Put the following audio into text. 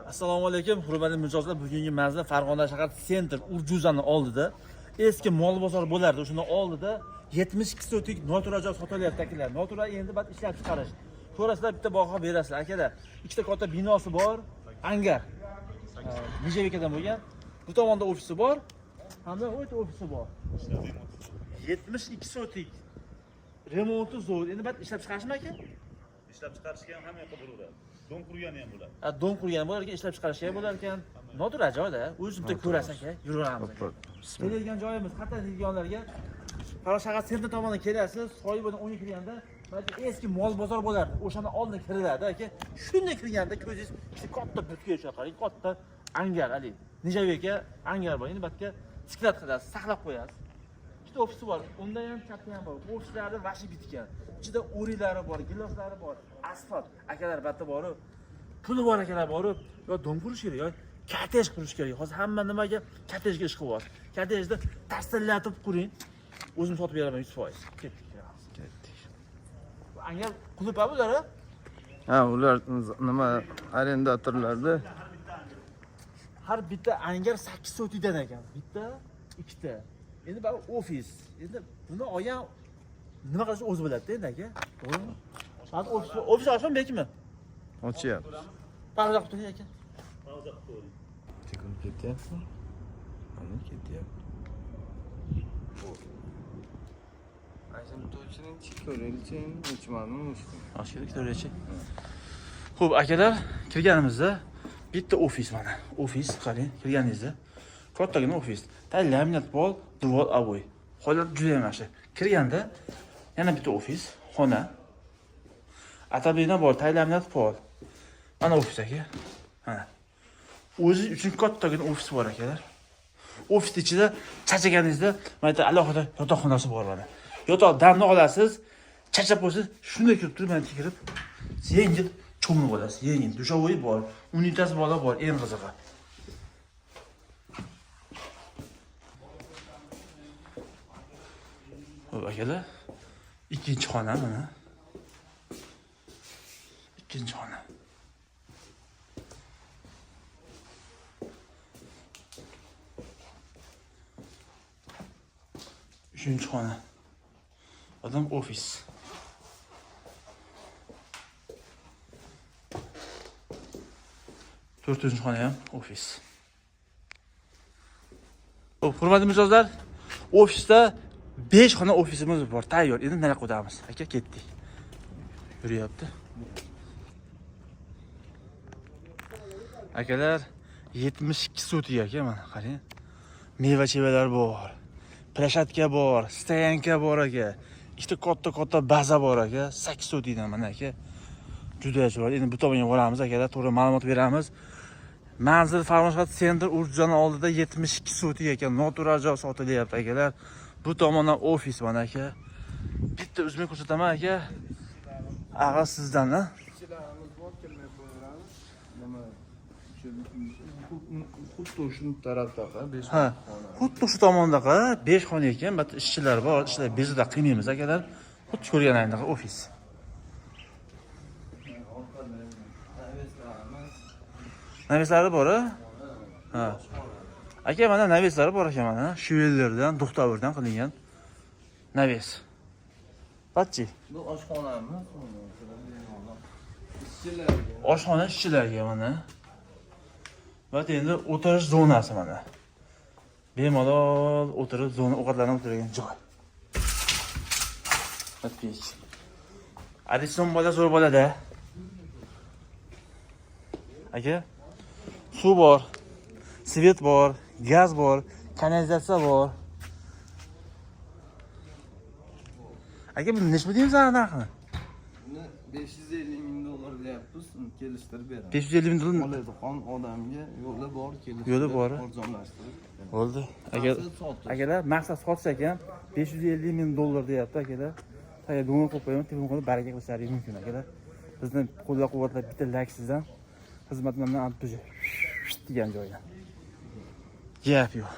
Assalomu alaykum, hurmatli mijozlar. Bugungi manzil Farg'ona shahar sentr Urjuzani oldida. Eski mol bozor bo'lardi. O'shuni oldida 72 sotik notura joy sotilyapti akalar. Notura endi bat ishlab chiqarish. Ko'rasizlar, bitta baho berasizlar akalar. Ikkita katta binosi bor, angar. Nijevikadan bo'lgan. Bu tomonda ofisi bor, hamda o'ta ofisi bor. 72 sotik. Remonti zo'r. Endi bat ishlab chiqarishmi aka? İşlep çıkarışken hem yapılır. Don kuruyan hem bular. Don qurgan bo'lar ekan, ishlab chiqarishga bo'lar ekan. Notura joyda, o'zimiz bitta ko'rasak, yuramiz. Keladigan joyimiz qattiq deydiganlarga Farg'ona shahar sentr tomonidan kelasiz, Soyibdan 10 kirganda, balki eski mol bozor bo'lardi. O'shani oldin kiriladi aka. Shunday kirganda ko'zingiz katta butga o'sha qarang, katta angar, ali. Nijavika angar bor. Endi batga siklat qilasiz, saqlab qo'yasiz. Ikkita ofisi bor. Unda ham katta ham bor. Ofislarda vashi bitgan. Ichida o'rilari bor, giloslari bor, asfalt. Akalar batta borib, puli bor akalar borib, yo dom qurish kerak, yo kottej qurish kerak. Hozir hamma nimaga kottejga ish qilyapti. Kottejni tasdirlatib quring. O'zim sotib beraman 100%. Ketdik. Ketdik. Angar qulib bular? Ha, ular nima arendatorlarda Har bitta angar 8 sotidan ekan. Bitta, ikkita. Endi bu ofis. Endi buni olgan nima qilish o'zi biladi-da endi aka. To'g'rimi? Hozir ofis ocham bekmi? ochyapti. Pauza qilib turing aka. Pauza qilib. Tekun ketyapti. Mana ketyapti. Ayşem to'chining ko'raylik, o'chmani o'chdi. Oshkira ko'raychi. Xo'p, akalar, kirganimizda bitta ofis mana. Ofis qarang, kirganingizda kattagina ofis. Laminat pol, devor avoy. Holat juda ham yaxshi. Kirganda yana bitta ofis, xona. Atabina bor, laminat pol. Mana ofis aka. Mana. O'zi uchun kattagina ofis bor akalar. Ofis ichida charchaganingizda mana bu alohida yotoqxonasi bor mana. Yotoq damni olasiz, charchab bo'lsangiz, shunday kirib turib, mana kirib, yengil cho'mib olasiz. Yengil dushovoy bor, unitasi bor, eng qizig'i. Xo'p, akalar, ikkinchi xona mana. Ikkinchi xona. Uchinchi xona. Adam ofis. To'rtinchi xona ham ofis. Xo'p, hurmatli mijozlar, ofisda 5 xona ofisimiz bor, tayyor. Endi nari qo'yamiz. Aka, ketdik. Yuryapti. Akalar, 72 sotik aka, mana qarang. Meva-chevalar bor. Plashatka bor, stoyanka bor aka. Ikkita katta baza bor aka. 8 sotikdan mana aka. Juda chiroyli. Endi bu tomonga boramiz akalar, to'g'ri ma'lumot beramiz. Manzil Farg'ona shahar sentr Urjuzani oldida 72 sotik ekan. Noturar joy sotilyapti akalar. Bu tomondan ofis mana aka. Bitta o'zim ko'rsataman aka. Ag'a sizdan, ha? Ishchilarimiz bor, kelmay qo'yamiz. Nima xuddi shu tarafdaqa 5 xona. Ha. Xuddi shu tomondaqa 5 xona ekan. Bitta ishchilar bor, ishlar bezida qiymaymiz akalar. Xuddi ko'rganingizda ofis. Naveslari bor, ha? Aka, mana naveslari bor ekan mana. Shuvellerdan, Do'xtavirdan qilingan naves. Batchi. Bu oshxonami? Ishchilarga. Oshxona ishchilarga mana. Va endi o'tirish zonasi mana. Bemalol o'tirib, zona ovqatlanib o'tirgan joy. Batpech. Adison bola zo'r bo'ladi. Aka, suv bor, svet bor, gaz bor, kanalizatsiya bor. Aka, bu nechta deymiz narxini? Buni 550 ming dollar deyapmiz, kelishtirib beramiz. 550 ming dollar. Oladigan odamga yo'li bor, kelishtirib. Yo'li bor. Arzonlashtirib. Bo'ldi. Akalar, maqsad sotish ekan, 550 ming dollar deyapti akalar. Tayyib do'mon qo'yib qo'yaman, telefon qilib baraka qilishlaringiz mumkin akalar. Bizni qo'llab-quvvatlab bitta like sizdan xizmatlarni olib degan joydan. Gap yo'q.